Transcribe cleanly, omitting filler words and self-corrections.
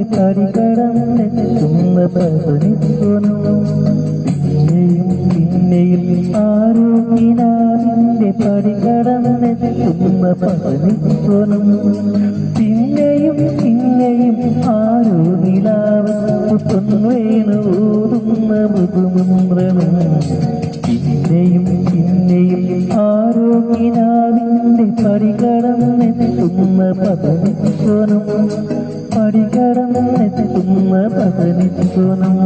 പടികടന്നെത്തുന്ന പവനിത്വനും പിന്നെയും പിന്നെയും ആരോഗ്യനാവിന്റെ പടികടന്നെത്തുന്ന പവനിത്വനും പിന്നെയും പിന്നെയും ആരോഗ്യനാവുന്ന മൃദുമന്ത്രനും പിന്നെയും പിന്നെയും ആരോഗ്യനാവിന്റെ പടികടന്നെത്തുന്ന പവനിത്വനും പടികടന്നെത്തുന്ന പവനിത്വനും